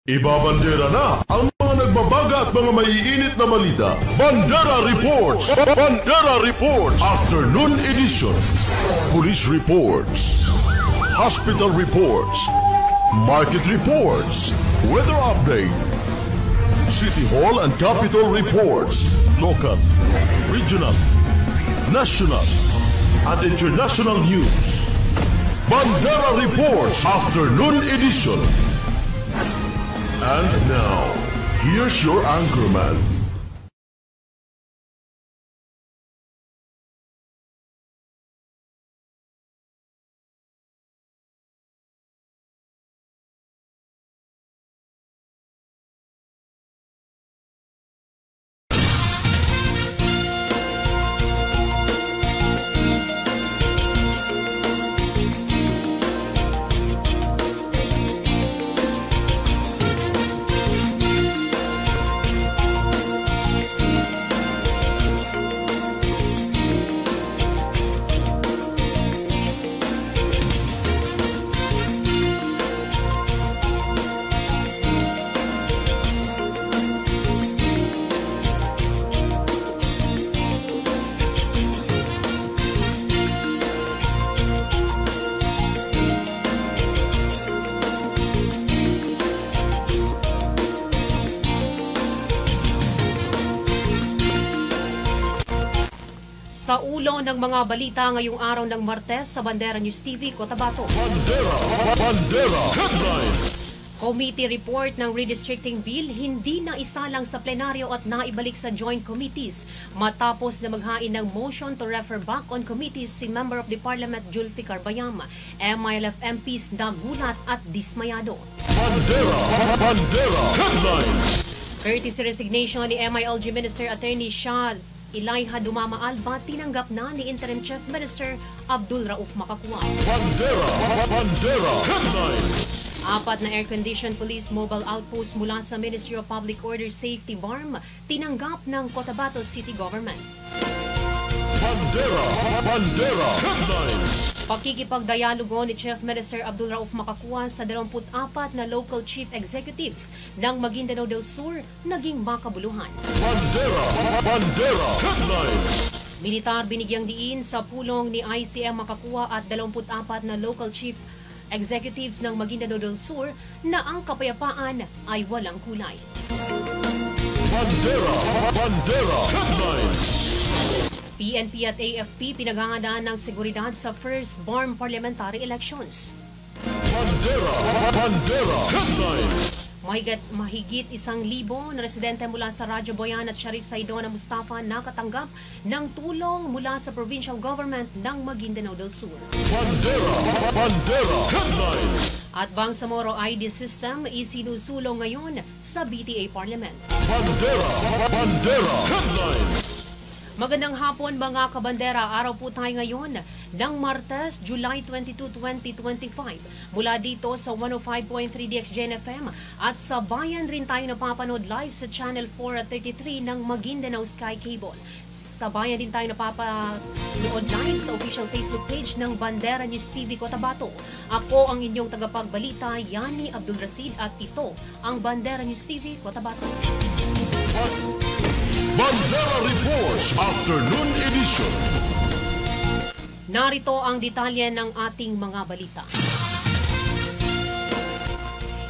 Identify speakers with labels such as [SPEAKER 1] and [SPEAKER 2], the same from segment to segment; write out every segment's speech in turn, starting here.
[SPEAKER 1] Ibabandera na ang mga nagbabaga at mga maiinit na balita. Bandera Reports! Bandera Reports! Afternoon Edition. Police Reports. Hospital Reports. Market Reports. Weather Update. City Hall and Capitol Reports. Local, regional, national, and international news. Bandera Reports Afternoon Edition. And now, here's your anchorman.
[SPEAKER 2] Sa ulo ng mga balita ngayong araw ng Martes sa Bandera News TV, Cotabato.
[SPEAKER 1] Bandera Headlines.
[SPEAKER 2] Committee report ng redistricting bill hindi na isalang sa plenaryo at naibalik sa joint committees matapos na maghain ng motion to refer back on committees si Member of the Parliament Julficar Bayam. MILF MPs nagulat at dismayado.
[SPEAKER 1] Bandera Headlines.
[SPEAKER 2] Courtesy resignation ni MILG Minister Attorney Shah Ilayha Dumama Alba tinanggap na ni Interim Chief Minister Abdul Rauf Makakwa.
[SPEAKER 1] Bandera Headlines.
[SPEAKER 2] 4 na air-conditioned police mobile outpost mula sa Ministry of Public Order Safety BARM tinanggap ng Cotabato City Government.
[SPEAKER 1] Bandera Headlines.
[SPEAKER 2] Pakikipagdialogo ni Chief Minister Abdul Rauf Makakwa sa 24 na local chief executives ng Maguindanao del Sur naging makabuluhan.
[SPEAKER 1] Bandera Headlines.
[SPEAKER 2] Militar binigyang diin sa pulong ni ICM Makakwa at 24 na local chief executives ng Maguindanao del Sur na ang kapayapaan ay walang kulay.
[SPEAKER 1] Bandera Headlines.
[SPEAKER 2] PNP at AFP pinaghahandaan ng seguridad sa first BARM parliamentary elections.
[SPEAKER 1] Bandera Headlines.
[SPEAKER 2] Mahigit 1,000 na residente mula sa Radyo Boyan at Sharif Saidona Mustafa nakatanggap ng tulong mula sa provincial government ng Maguindanao del Sur.
[SPEAKER 1] Bandera Headlines.
[SPEAKER 2] At Bangsamoro ID system isinusulong ngayon sa BTA Parliament.
[SPEAKER 1] Bandera Headlines.
[SPEAKER 2] Magandang hapon mga kabandera. Araw po tayo ngayon ng Martes, July 22, 2025. Mula dito sa 105.3 DXGN FM at sa bayan rin tayo napapanood live sa Channel 4 at 33 ng Maguindanao Sky Cable. Sa bayan din tayo napapanood live sa official Facebook page ng Bandera News TV Cotabato. Ako ang inyong tagapagbalita, Yani Abdul Rasid, at ito ang Bandera News TV Cotabato.
[SPEAKER 1] Bandera Reports Afternoon Edition.
[SPEAKER 2] Narito ang detalye ng ating mga balita.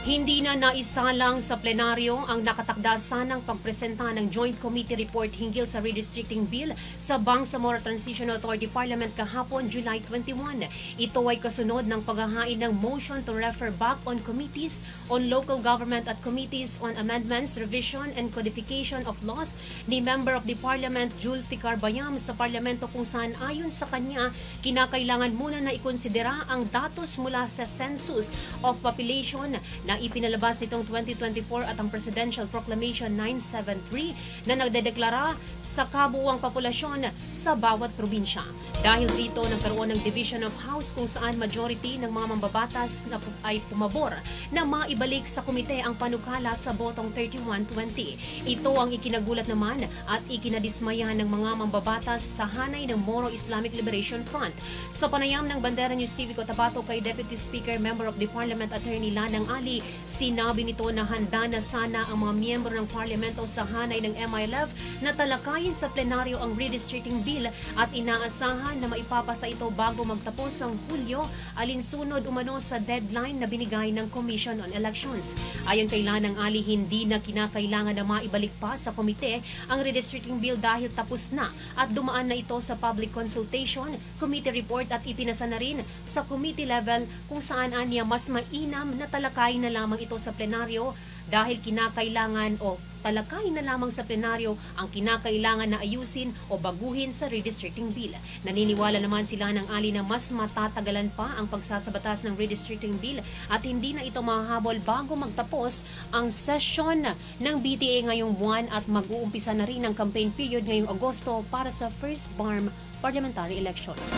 [SPEAKER 2] Hindi na naisalang sa plenaryo ang nakatakda sanang pagpresenta ng Joint Committee Report hinggil sa redistricting bill sa Bangsamoro Transition Authority Parliament kahapon, July 21. Ito ay kasunod ng paghahain ng motion to refer back on committees on local government at committees on amendments, revision, and codification of laws ni Member of the Parliament Julficar Bayam sa Parlamento kung saan ayon sa kanya, kinakailangan muna na ikonsidera ang datos mula sa Census of Population na ipinalabas nitong 2024 at ang Presidential Proclamation 973 na nagdedeklara sa kabuuang populasyon sa bawat probinsya. Dahil dito, nagkaroon ng Division of House kung saan majority ng mga mambabatas na ay pumabor na maibalik sa komite ang panukala sa botong 31-20. Ito ang ikinagulat naman at ikinadismaya ng mga mambabatas sa hanay ng Moro Islamic Liberation Front. Sa panayam ng Bandera News TV Cotabato kay Deputy Speaker, Member of the Parliament Attorney Lanang Ali, sinabi nito na handa na sana ang mga miyembro ng parlamento sa hanay ng MILF na talakayin sa plenaryo ang redistricting bill at inaasahan na maipapasa ito bago magtapos ang Hulyo, alinsunod umano sa deadline na binigay ng Commission on Elections. Ayon kay Lanang Ali, hindi na kinakailangan na maibalik pa sa komite ang redistricting bill dahil tapos na at dumaan na ito sa public consultation, committee report at ipinasa na rin sa committee level kung saan aniya mas mainam na talakayin na lamang ito sa plenaryo dahil kinakailangan o talakayin na lamang sa plenaryo ang kinakailangan na ayusin o baguhin sa redistricting bill. Naniniwala naman sila ng Ali na mas matatagalan pa ang pagsasabatas ng redistricting bill at hindi na ito mahahabol bago magtapos ang session ng BTA ngayong buwan at mag-uumpisa na rin ang campaign period ngayong Agosto para sa first BARM parliamentary elections.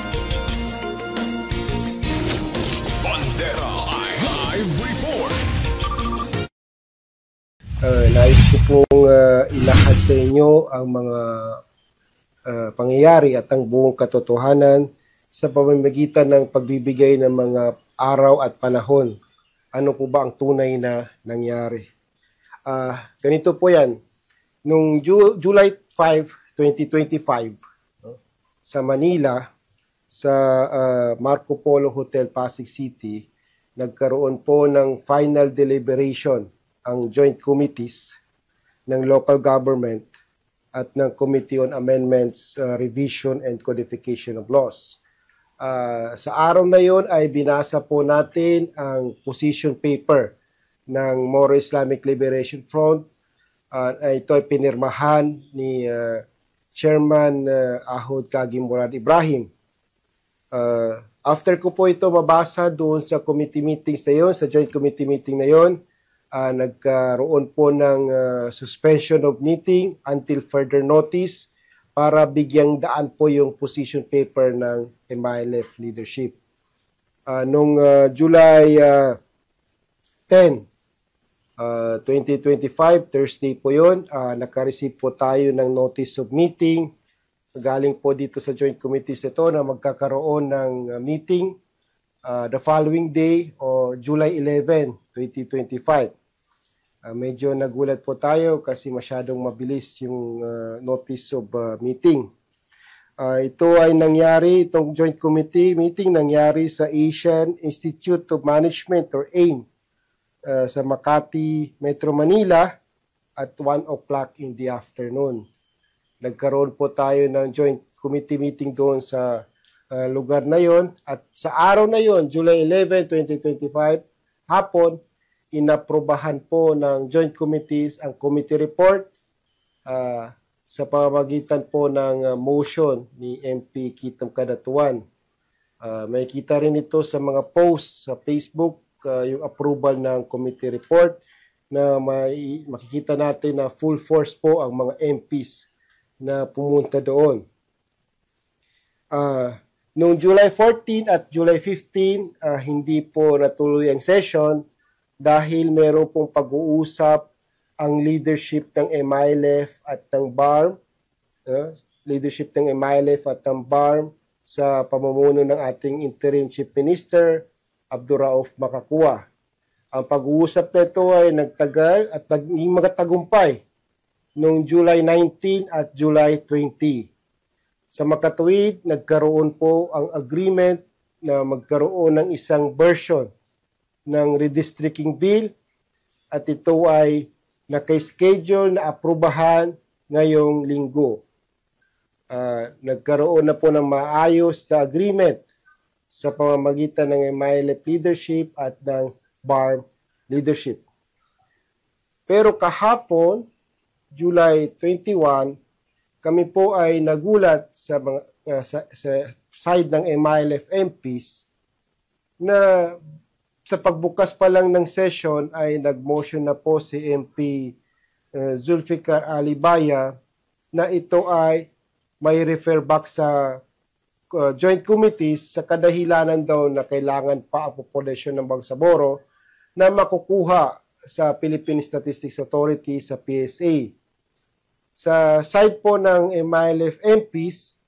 [SPEAKER 1] Bandera Live Report.
[SPEAKER 3] Nais ko pong ilahad sa inyo ang mga pangyayari at ang buong katotohanan sa pamamagitan ng pagbibigay ng mga araw at panahon. Ano po ba ang tunay na nangyari? Ganito po yan. Noong July 5, 2025, sa Manila, sa Marco Polo Hotel, Pasig City, nagkaroon po ng final deliberation ang joint committees ng local government at ng Committee on Amendments, Revision and Codification of Laws. Sa araw na yon ay binasa po natin ang position paper ng Moro Islamic Liberation Front. Ito ay pinirmahan ni Chairman Ahod Kagim Murad Ibrahim. After ko po ito mabasa doon sa committee meetings na yon, sa joint committee meeting na yon, nagkaroon po ng suspension of meeting until further notice para bigyang daan po yung position paper ng MILF leadership. Noong July 10, 2025, Thursday po yun, nakareceive po tayo ng notice of meeting. Galing po dito sa joint committees ito na magkakaroon ng meeting the following day o July 11, 2025. Medyo nagulat po tayo kasi masyadong mabilis yung notice of meeting. Ito ay nangyari, itong joint committee meeting nangyari sa Asian Institute of Management or AIM sa Makati, Metro Manila at 1 o'clock in the afternoon. Nagkaroon po tayo ng joint committee meeting doon sa lugar na yon at sa araw na yon, July 11, 2025, hapon, inaprobahan po ng joint committees ang committee report sa pamamagitan po ng motion ni MP Kitam Kadatuan. May kita rin ito sa mga posts sa Facebook, yung approval ng committee report na makikita natin na full force po ang mga MPs na pumunta doon. Noong July 14 at July 15, hindi po natuloy ang session dahil meron pong pag-uusap ang leadership ng MILF at ng BARM, leadership ng MILF at ng BARM sa pamumuno ng ating interim chief minister, Abdurrauf Makakua. Ang pag-uusap na ito ay nagtagal at naging magatagumpay noong July 19 at July 20. Sa makatuwid, nagkaroon po ang agreement na magkaroon ng isang version ng redistricting bill at ito ay naka-schedule na aprubahan ngayong linggo. Nagkaroon na po ng maayos na agreement sa pamamagitan ng MILF leadership at ng BARM leadership. Pero kahapon, July 21, kami po ay nagulat sa side ng MILF MPs na sa pagbukas pa lang ng session ay nag-motion na po si MP Zulfikar Ali Baya na ito ay may refer back sa joint committees sa kadahilanan daw na kailangan pa ang populasyon ng Bangsamoro na makukuha sa Philippine Statistics Authority sa PSA. Sa side po ng MILF MPs,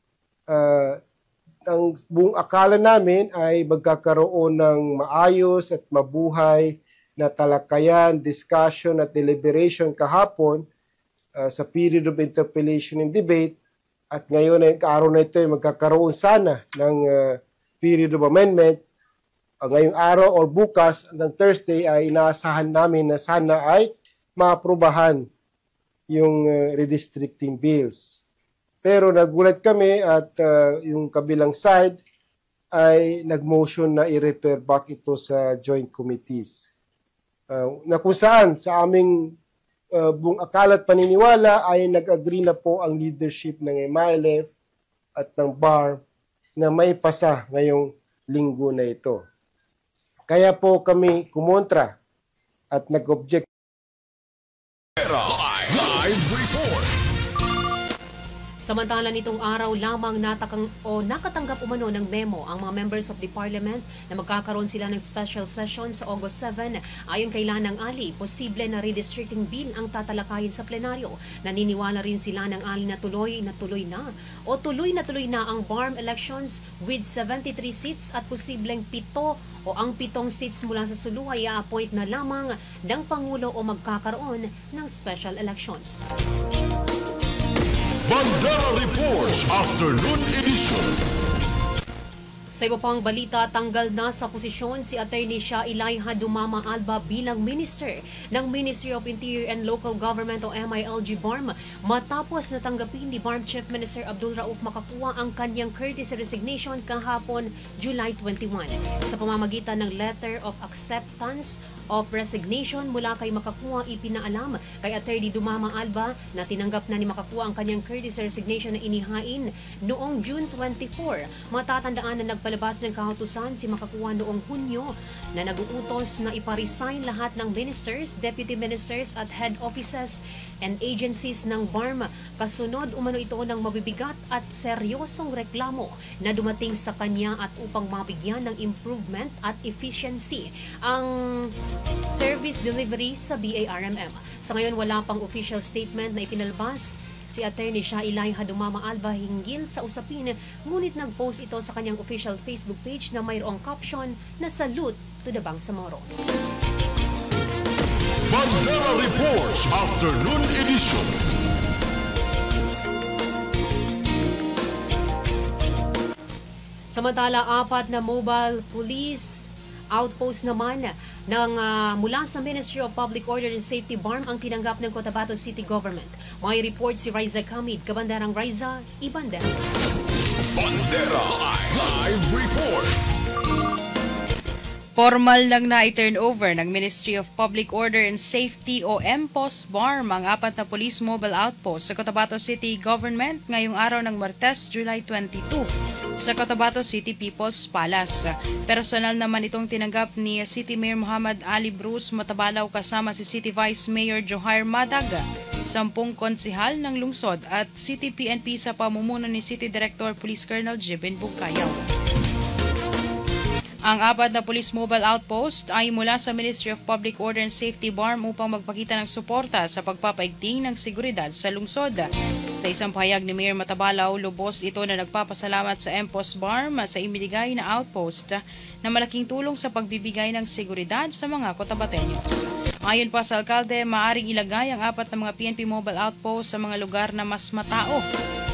[SPEAKER 3] ang buong akala namin ay magkakaroon ng maayos at mabuhay na talakayan, discussion at deliberation kahapon sa period of interpellation and debate. At ngayon ay araw na ito ay magkakaroon sana ng period of amendment. Ngayong araw or bukas hanggang Thursday ay inaasahan namin na sana ay maaprubahan yung redistricting bills. Pero nagulat kami at yung kabilang side ay nag-motion na i-refer back ito sa joint committees. Na kung saan sa aming buong akala at paniniwala ay nag-agree na po ang leadership ng MILF at ng BAR na may pasa ngayong linggo na ito. Kaya po kami kumontra at nag-object.
[SPEAKER 1] Live report.
[SPEAKER 2] Samantala nitong araw lamang nakatanggap umano ng memo ang mga members of the parliament na magkakaroon sila ng special session sa August 7. Ayon kay Lanang Ali, posible na redistricting bill ang tatalakayin sa plenaryo. Naniniwala rin sila ng Ali na tuloy na tuloy na ang BARM elections with 73 seats at posibleng 7 seats mula sa Sulu ay i-appoint na lamang ng Pangulo o magkakaroon ng special elections.
[SPEAKER 1] Bandera Reports Afternoon Edition.
[SPEAKER 2] Sa iba pang balita, tanggal na sa posisyon si Attorney Shah Ilayha Dumama Alba bilang Minister ng Ministry of Interior and Local Government o MILG BARM matapos na tanggapin ni BARM Chief Minister Abdul Rauf Makakuwa ang kanyang courtesy resignation kahapon July 21 sa pamamagitan ng Letter of Acceptance of Resignation mula kay Makakuwa. Ipinaalam kay Attorney Dumama Alba na tinanggap na ni Makakuwa ang kanyang courtesy resignation na inihain noong June 24. Matatandaan na nagpalabas ng kautusan si Makakuwa noong Hunyo na nag-uutos na iparesign lahat ng ministers, deputy ministers at head offices and agencies ng BARM. Kasunod umano ito ng mabibigat at seryosong reklamo na dumating sa kanya at upang mabigyan ng improvement at efficiency ang service delivery sa BARMM. Sa ngayon wala pang official statement na ipinalabas si Attorney Shah Ilayha Dumama Alba hinggil sa usapin, ngunit nag-post ito sa kanyang official Facebook page na mayroong caption na salute to the Bangsamoro.
[SPEAKER 1] Bandera Reports Afternoon Edition.
[SPEAKER 2] Samantala, 4 na mobile police outpost naman mula sa Ministry of Public Order and Safety BARM ang tinanggap ng Cotabato City Government. May report si Riza Kamid. Kabandarang Riza, Ibandera.
[SPEAKER 1] Bandera Live Report.
[SPEAKER 4] Formal nang na-turn over ng Ministry of Public Order and Safety o MPOS BARM ang 4 na police mobile outpost sa Cotabato City Government ngayong araw ng Martes, July 22 sa Cotabato City People's Palace. Personal naman itong tinanggap ni City Mayor Muhammad Ali Bruce Matabalaw kasama si City Vice Mayor Johar Madaga, 10 konsihal ng lungsod at City PNP sa pamumuno ni City Director Police Colonel Jibin Bukayaw. Ang 4 na police mobile outpost ay mula sa Ministry of Public Order and Safety BARM upang magpakita ng suporta sa pagpapaigting ng seguridad sa lungsod. Sa isang pahayag ni Mayor Matabalaw, lubos ito na nagpapasalamat sa MPOS BARM sa ibinigay na outpost na malaking tulong sa pagbibigay ng seguridad sa mga Cotabateños. Ayon pa sa alkalde, maaaring ilagay ang 4 na mga PNP mobile outpost sa mga lugar na mas matao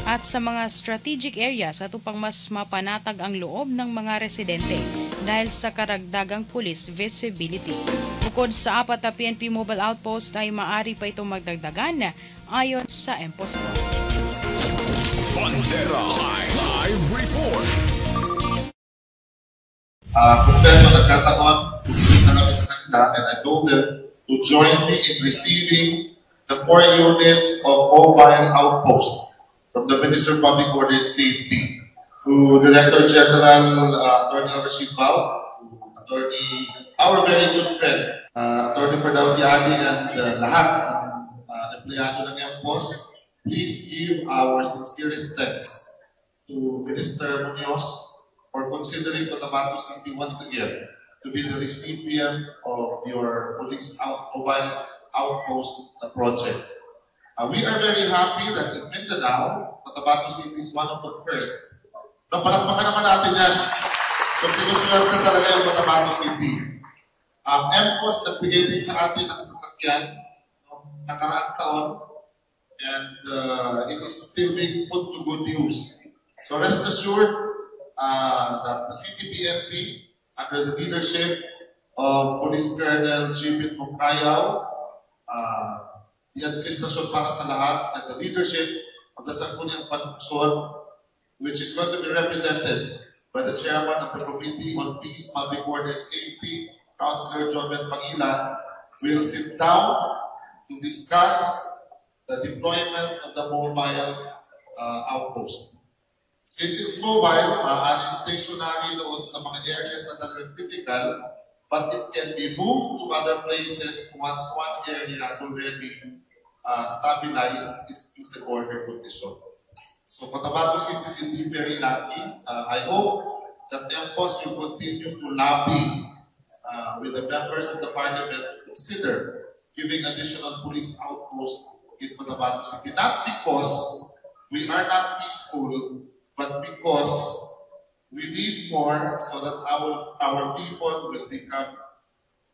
[SPEAKER 4] at sa mga strategic areas at upang mas mapanatag ang loob ng mga residente dahil sa karagdagang police visibility. Bukod sa 4 na PNP mobile outpost ay maaari pa itong magdagdagan ayon sa MPOS.
[SPEAKER 1] Bandera Live Report.
[SPEAKER 5] Kompleto nagkataon, bumisita kami sa kanila and I told them to join me in receiving the 4 units of mobile outpost from the Minister of Public Order and Safety to Director General Attorney Al-Rashid Bal, to Attorney, our very good friend, Attorney Ferdowsi Ali and lahat ng empleyado ng MPOS. Please give our sincerest thanks to Minister Munoz for considering Cotabato City once again to be the recipient of your police mobile outpost project. We are very happy that in Mindanao, Cotabato City is one of the first. Palakpakan naman natin yan. So sinusulat talaga yung Cotabato City. MPOS nagbigay din sa atin ng sasakyan noong nakaraang taon, and it is still being put to good use. So rest assured that the City PNP, under the leadership of Police Colonel Jimmy Mungkayaw, the administrasyon para sa lahat, and the leadership of the Sangguniang Panunsod, which is going to be represented by the Chairman of the Committee on Peace, Public Order and Safety, Councilor Joven Pangilan, will sit down to discuss the deployment of the mobile outpost. Since it's mobile, maaaring stationary doon sa mga areas na talagang critical, but it can be moved to other places once one area has already stabilized its peace and order condition. So Cotabato City is indeed very lucky. I hope that MPOS will continue to lobby with the members of the parliament to consider giving additional police outposts in Cotabato City. Not because we are not peaceful, but because we need more so that our people will become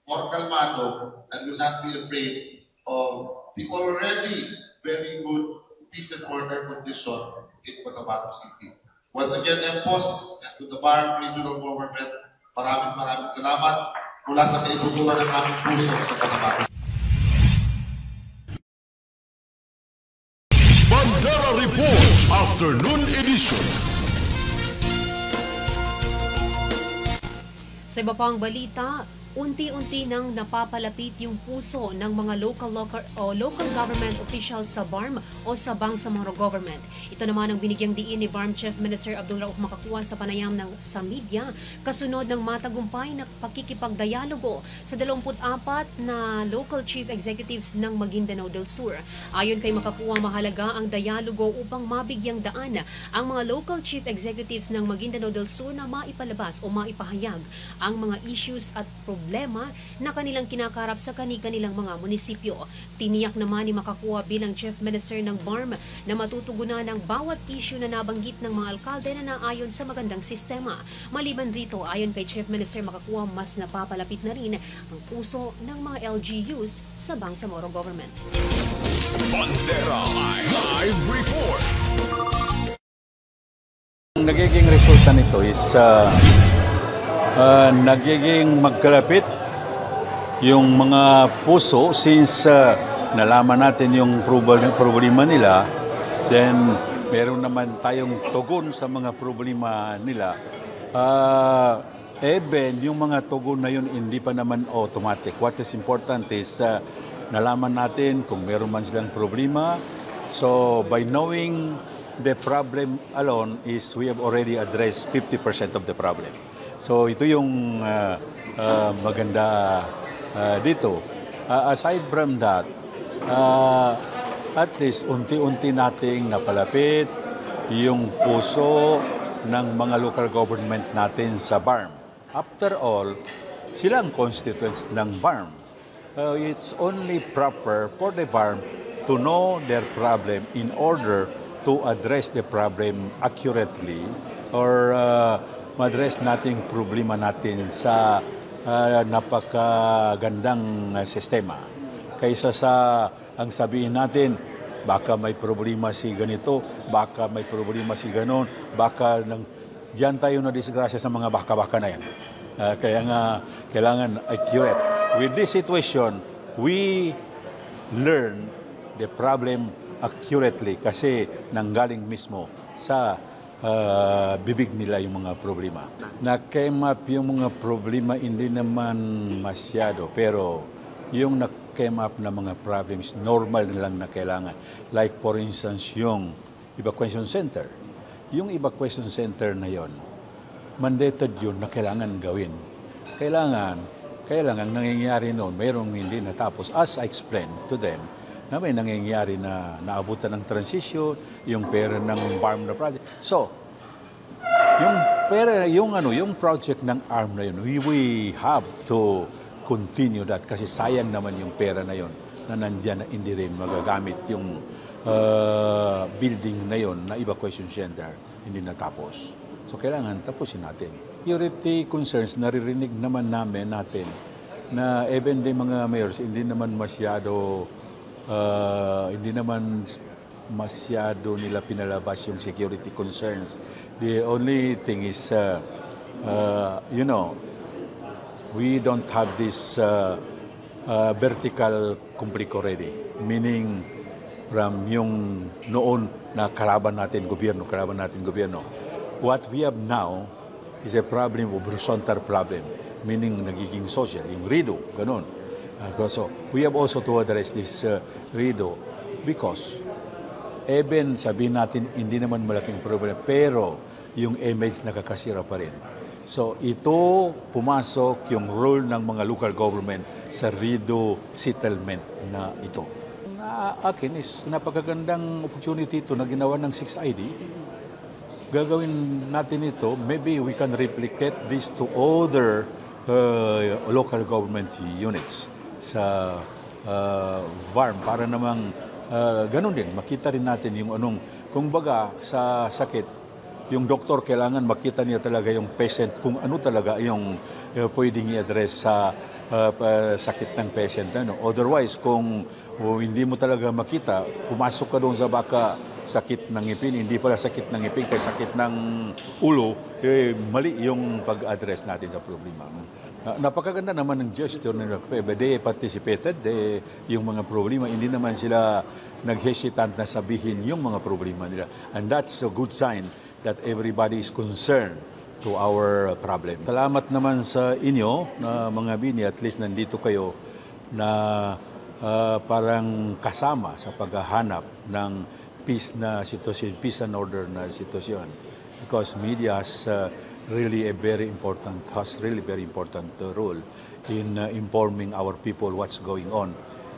[SPEAKER 5] more calmado and will not be afraid of the already very good peace and order condition in Cotabato City. Once again, MPOS and to the BARM Regional Government, maraming salamat mula sa kaibuturan ng aming puso sa Cotabato.
[SPEAKER 1] Bandera Reports Afternoon Edition.
[SPEAKER 2] Sa iba pang balita, unti-unti nang napapalapit yung puso ng mga local government officials sa BARM o sa Bangsamoro Government. Ito naman ang binigyang diin ni BARM Chief Minister Abdul Rauf Makakuwa sa panayam sa media kasunod ng matagumpay na pakikipagdialogo sa 24 na local chief executives ng Maguindanao del Sur. Ayon kay Makakuwa, mahalaga ang dialogo upang mabigyang daan ang mga local chief executives ng Maguindanao del Sur na maipalabas o maipahayag ang mga issues at problema na kanilang kinakarap sa kanilang mga munisipyo. Tiniyak naman ni Makakuwa bilang Chief Minister ng BARM na matutugunan ang bawat issue na nabanggit ng mga alkalde na naayon sa magandang sistema. Maliban rito, ayon kay Chief Minister Makakuwa, mas napapalapit na rin ang puso ng mga LGUs sa Bangsamoro Government.
[SPEAKER 1] Bandera Live Report.
[SPEAKER 6] Ang nagiging resulta nito is nagiging magkalapit yung mga puso since nalaman natin yung problema nila, then meron naman tayong tugon sa mga problema nila. Even yung mga tugon na yun hindi pa naman automatic. What is important is nalaman natin kung meron man silang problema. So by knowing the problem alone is we have already addressed 50% of the problem. So ito yung maganda dito. Aside from that, at least unti-unti nating napalapit yung puso ng mga local government natin sa BARM. After all, sila ang constituents ng BARM. It's only proper for the BARM to know their problem in order to address the problem accurately or ma-address natin problema natin sa napakagandang sistema. Kaysa sa ang sabihin natin, baka may problema si ganito, baka may problema si ganon, baka diyan tayo na disgrasya sa mga baka-baka na yan. Kaya nga, kailangan accurate. With this situation, we learn the problem accurately kasi nanggaling mismo sa bibig nila yung mga problema. Na-came up yung mga problema hindi naman masyado, pero yung na-came up na mga problems, normal na lang na kailangan. Like for instance, yung evacuation center. Yung evacuation center na yon, mandated yun na kailangan gawin. Kailangan nangyayari noon, mayroong hindi natapos. As I explained to them, na may nangyayari na naabutan ng transition, yung pera ng BARM na project. So, Yung pera, yung project ng ARM na yun, we have to continue that kasi sayang naman yung pera na yun na nandiyan na hindi rin magagamit yung building na yun na evacuation center, hindi natapos. So kailangan tapusin natin. Security concerns, naririnig naman natin na even the mga mayors hindi naman masyado nila pinalabas yung security concerns. The only thing is, we don't have this vertical conflict already. Meaning, from yung noon na kalaban natin gobyerno. What we have now is a problem of horizontal problem. Meaning, nagiging social, yung RIDO, ganun. So, we have also to address this RIDO because even sabihin natin, hindi naman malaking problema, pero yung image nakakasira pa rin. So, ito pumasok yung role ng mga local government sa RIDO settlement na ito. Akin is napakagandang opportunity ito na ginawa ng 6ID. Gagawin natin ito, maybe we can replicate this to other local government units sa VARM para namang ganun din, makita rin natin yung anong, kung baga sa sakit, yung doktor kailangan makita niya talaga yung patient kung ano talaga yung pwedeng i-address sa sakit ng patient. Otherwise, kung hindi mo talaga makita, pumasok ka doon sa baka sakit ng ngipin, hindi pala sakit ng ngipin, kaya sakit ng ulo, mali yung pag-address natin sa problema. Napakaganda naman ng gesture nila. They participated, yung mga problema, hindi naman sila nag-hesitant na sabihin yung mga problema nila. And that's a good sign that everybody is concerned to our problem. Salamat naman sa inyo, mga bini, at least nandito kayo na parang kasama sa paghahanap ng peace na sitwasyon, peace and order na sitwasyon. Because media has really very important role in informing our people what's going on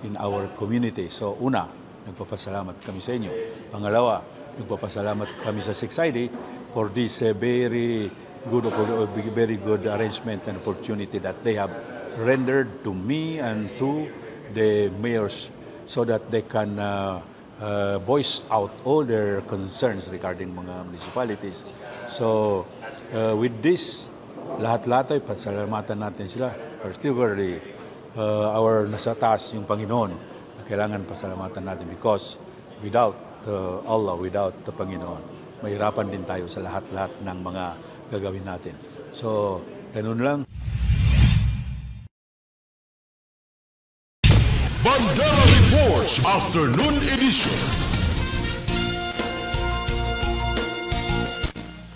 [SPEAKER 6] in our community. So una, nagpapasalamat kami sa inyo. Pangalawa, nagpapasalamat kami sa 6ID for this very good arrangement and opportunity that they have rendered to me and to the mayors so that they can voice out all their concerns regarding mga municipalities. So, with this, lahat-lahat ay pasalamatan natin sila. Particularly, our nasa taas yung Panginoon. Kailangan pasalamatan natin because without Allah, without the Panginoon, mahirapan din tayo sa lahat-lahat ng mga gagawin natin. So, ganun lang.
[SPEAKER 1] Bandera Reports Afternoon Edition.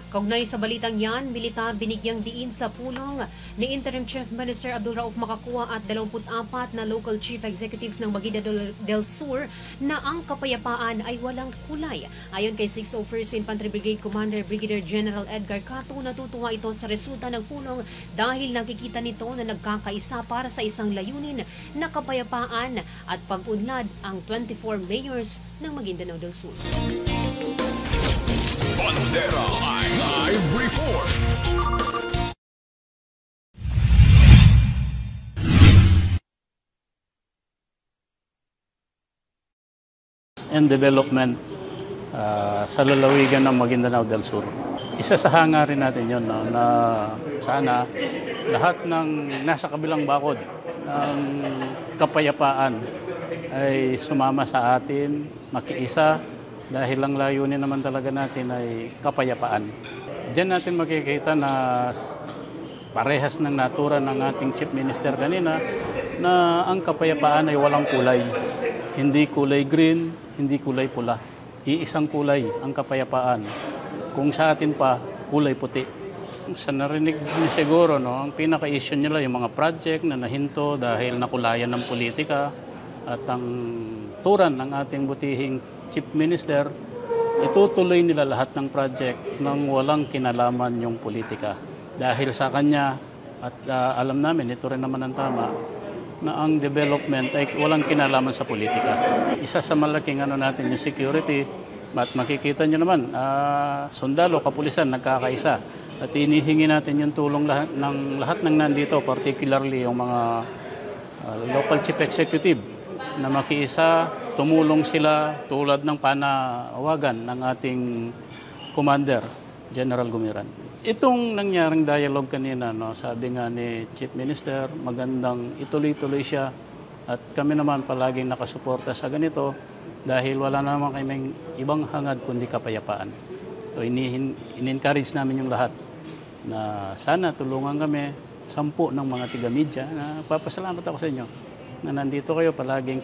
[SPEAKER 2] Kaugnay sa balitang yan, militar binigyang diin sa pulong ni Interim Chief Minister Abdul Rauf Makakua at 24 na local chief executives ng Bagida del Sur na ang kapayapaan ay walang kulay. Ayon kay 601st Infantry Brigade Commander Brigadier General Edgar Cato, natutuwa ito sa resulta ng pulong dahil nakikita nito na nagkakaisa para sa isang layunin na kapayapaan at pag-unlad ang 24 mayors ng Maguindanao del Sur.
[SPEAKER 1] Bandera Live Report.
[SPEAKER 7] And development sa lalawigan ng Maguindanao del Sur. Isa sa hangarin natin yun, no, na sana lahat ng nasa kabilang bakod ng kapayapaan ay sumama sa atin, makiisa, dahil ang layunin naman talaga natin ay kapayapaan. Diyan natin makikita na parehas ng natura ng ating Chief Minister kanina na ang kapayapaan ay walang kulay. Hindi kulay green, hindi kulay pula. Iisang kulay ang kapayapaan. Kung sa atin pa, kulay puti. Sa narinig niyo siguro, no, ang pinaka-issue nila yung mga project na nahinto dahil nakulayan ng politika at ang turan ng ating butihing Chief Minister, itutuloy nila lahat ng project nang walang kinalaman yung politika. Dahil sa kanya, at alam namin, ito rin naman ang tama, na ang development ay walang kinalaman sa politika. Isa sa malaking natin yung security, At makikita nyo naman, sundalo, kapulisan, nagkakaisa. At inihingi natin yung tulong ng lahat ng nandito, particularly yung mga local chief executive na makiisa, tumulong sila tulad ng panawagan ng ating commander, General Gumiran. Itong nangyaring dialogue kanina, no, sabi nga ni Chief Minister, magandang ituloy-tuloy siya at kami naman palaging nakasuporta sa ganito dahil wala naman kaming ibang hangad kundi kapayapaan. So in-encourage namin yung lahat na sana tulungan kami, 10 ng mga tiga-media na papasalamat ako sa inyo na nandito kayo palaging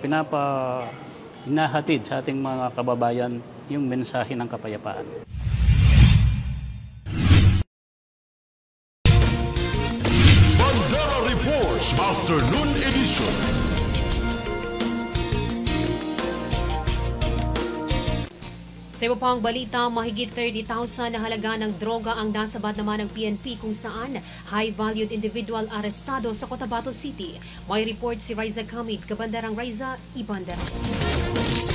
[SPEAKER 7] hinahatid sa ating mga kababayan yung mensahe ng kapayapaan.
[SPEAKER 1] Bandera Reports Afternoon Edition.
[SPEAKER 2] Sa iba pang balita, mahigit 30,000 na halaga ng droga ang nasabat naman ng PNP kung saan high-valued individual arestado sa Cotabato City. May report si Riza Kamid. Kabandarang Riza, Ibandera.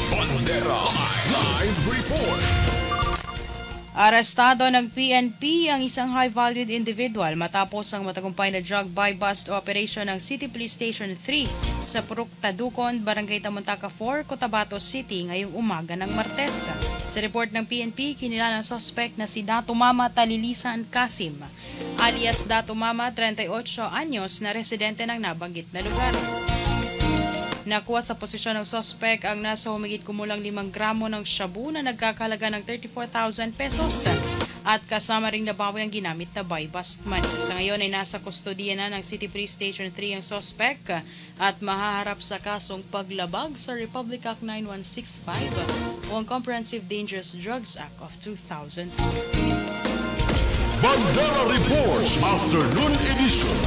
[SPEAKER 1] Bandera Live Report.
[SPEAKER 4] Arestado ng PNP ang isang high-valued individual matapos ang matagumpay na drug buy-bust operation ng City Police Station 3 sa Purok Tadukon, Barangay Tamuntaka 4, Cotabato City ngayong umaga ng Martes. Sa report ng PNP, kinilala ng suspect na si Dato Mama Talilisan Kasim, alias Dato Mama, 38 anyos, na residente ng nabanggit na lugar. Nakuha sa posisyon ng suspect ang nasa humigit kumulang 5 gramo ng shabu na nagkakalaga ng 34,000 pesos at kasama ring nabawi ang ginamit na buy-bust money. Sa ngayon ay nasa kustodiya na ng City Police Station 3 ang suspect at mahaharap sa kasong paglabag sa Republic Act 9165 o ang Comprehensive Dangerous Drugs Act of 2000.
[SPEAKER 1] Bandera Reports Afternoon Edition.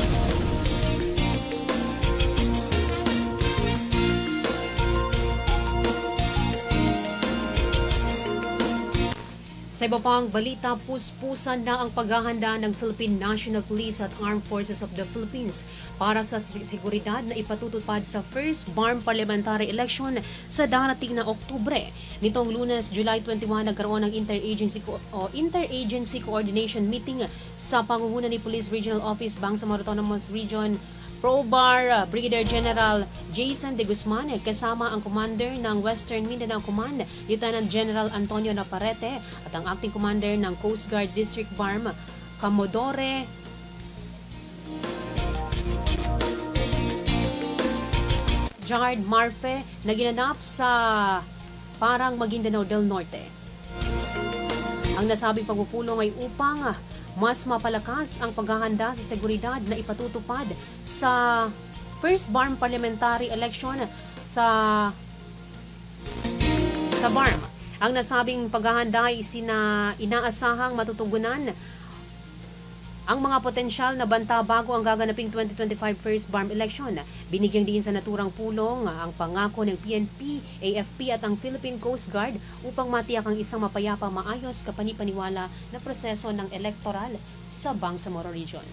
[SPEAKER 2] Sa iba pang balita, puspusan na ang paghahanda ng Philippine National Police at Armed Forces of the Philippines para sa seguridad na ipatutupad sa first BARM parliamentary election sa darating na Oktubre. Nitong Lunes, July 21, nagkaroon ng interagency coordination meeting sa pangunguna ni Police Regional Office Bangsamoro Autonomous Region ProBAR Brigadier General Jason De Guzman kasama ang commander ng Western Mindanao Command, Lieutenant General Antonio Naparete at ang acting commander ng Coast Guard District BARM, Commodore Jard Marfe na ginanap sa Parang Maguindanao del Norte. Ang nasabing pagpupulong ay upang mas mapalakas ang paghahanda sa seguridad na ipatutupad sa first BARM parliamentary election sa BARM. Ang nasabing paghahanda ay inaasahang matutugunan ang mga potensyal na banta bago ang gaganaping 2025 first BARM election. Binigyang din sa naturang pulong ang pangako ng PNP, AFP at ang Philippine Coast Guard upang matiyak ang isang mapayapa, maayos, kapanipaniwala na proseso ng electoral sa Bangsamoro Region.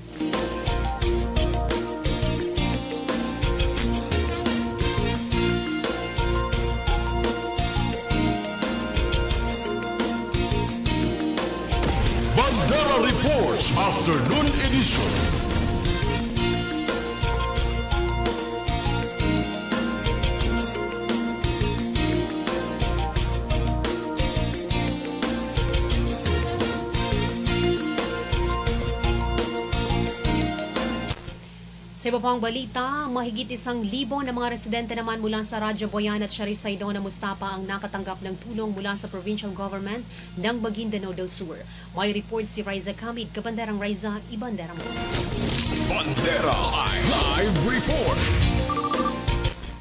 [SPEAKER 1] Bandera Reports Afternoon Edition.
[SPEAKER 2] Sa iba pang balita, mahigit 1,000 na mga residente naman mula sa Radyo Boyan at Sharif Saydona Mustapa ang nakatanggap ng tulong mula sa provincial government ng Maguindanao del Sur. May report si Riza Kamid. Kabandarang Riza, Ibandera mo.
[SPEAKER 1] Bandera Live Report.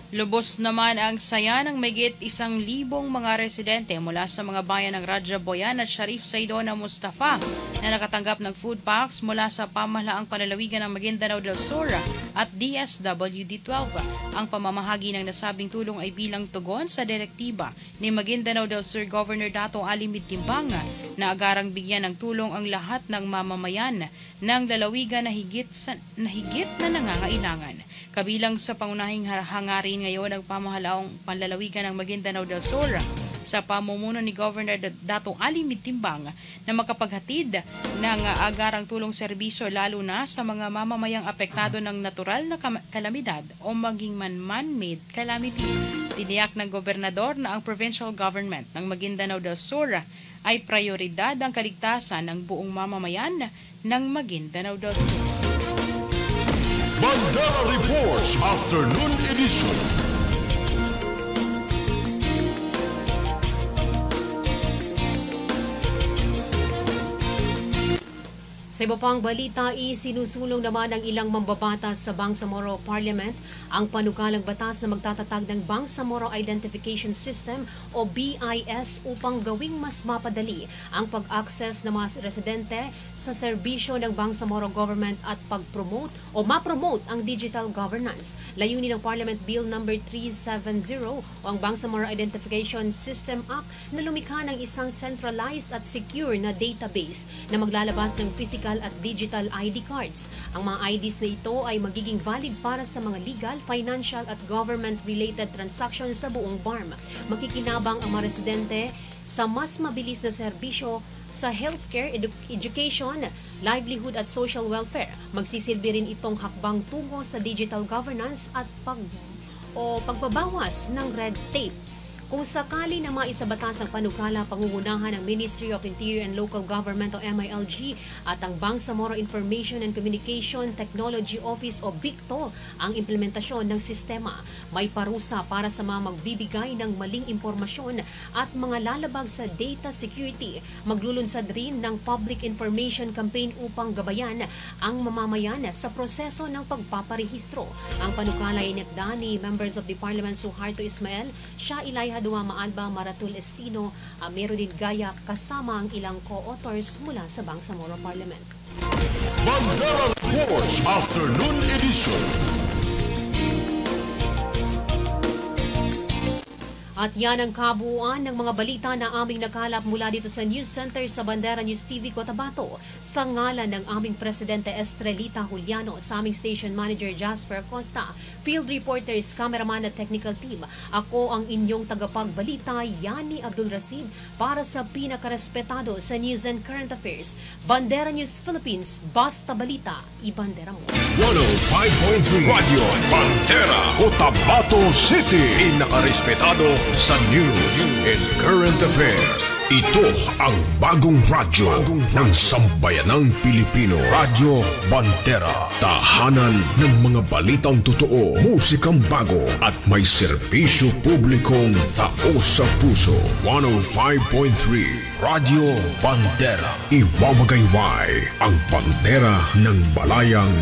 [SPEAKER 4] Lubos naman ang saya ng mahigit 1,000 mga residente mula sa mga bayan ng Radyo Boyan at Sharif Saydona Mustafa na nakatanggap ng food packs mula sa pamahalaang panlalawigan ng Maguindanao del Sur at DSWD-12. Ang pamamahagi ng nasabing tulong ay bilang tugon sa direktiba ni Maguindanao del Sur Governor Dato Alimid Timbanga na agarang bigyan ng tulong ang lahat ng mamamayan ng lalawigan na higit na nangangailangan. Kabilang sa pangunahing hangarin ngayon ng pamahalaang panlalawigan ng Maguindanao del Sur sa pamumuno ni Governor Dato' Ali Mitimbang na makapaghatid ng agarang tulong serbisyo lalo na sa mga mamamayang apektado ng natural na kalamidad o maging man-made calamity. Tiniyak ng gobernador na ang provincial government ng Maguindanao del Sur ay prioridad ang kaligtasan ng buong mamamayan ng Maguindanao del Sur.
[SPEAKER 1] Bandera Reports Afternoon Edition.
[SPEAKER 2] Sa iba pang balita, isinusulong naman ng ilang mambabatas sa Bangsamoro Parliament ang panukalang batas na magtatatag ng Bangsamoro Identification System o BIS upang gawing mas mapadali ang pag-access ng mga residente sa serbisyo ng Bangsamoro Government at pag-promote o ma-promote ang digital governance. Layunin ng Parliament Bill No. 370 o ang Bangsamoro Identification System Act na lumikha ng isang centralized at secure na database na maglalabas ng physical at digital ID cards. Ang mga IDs na ito ay magiging valid para sa mga legal, financial at government-related transactions sa buong BARM. Makikinabang ang mga residente sa mas mabilis na serbisyo sa healthcare, education, livelihood at social welfare. Magsisilbi rin itong hakbang tungo sa digital governance at pagbabawas ng red tape. Kung sakali na maisabatas ang panukala, pangungunahan ng Ministry of Interior and Local Government o MILG at ang Bangsamoro Information and Communication Technology Office o BICTO ang implementasyon ng sistema. May parusa para sa mga magbibigay ng maling impormasyon at mga lalabag sa data security. Maglulunsad rin ng public information campaign upang gabayan ang mamamayan sa proseso ng pagpaparehistro. Ang panukala ay initda ni Members of the Parliament Suharto Ismael, Shah Ilay Hadua Maadba, Maratul Estino, Merodin Gaya kasama ang ilang co-authors mula sa Bangsamoro Parliament.
[SPEAKER 1] Bandera Reports Afternoon Edition.
[SPEAKER 2] At yan ang kabuuan ng mga balita na aming nakalap mula dito sa News Center sa Bandera News TV Cotabato. Sa ngalan ng aming Presidente Estrelita Juliano, sa aming Station Manager Jasper Costa, Field Reporters, Cameraman at Technical Team, ako ang inyong tagapagbalita, Yani Abdul Rasib, para sa pinakarespetado sa News and Current Affairs. Bandera News Philippines, basta balita, ibandera mo.
[SPEAKER 1] 105.3 Radio Bandera Cotabato City. Inakarespetado sa News and Current Affairs. Ito ang bagong radyo ng sambayanang Pilipino. Radyo Bandera. Tahanan ng mga balitang totoo, musikang bago at may serbisyo publikong tao sa puso. 105.3 Radyo Bandera. Iwawagayway ang bandera ng balayang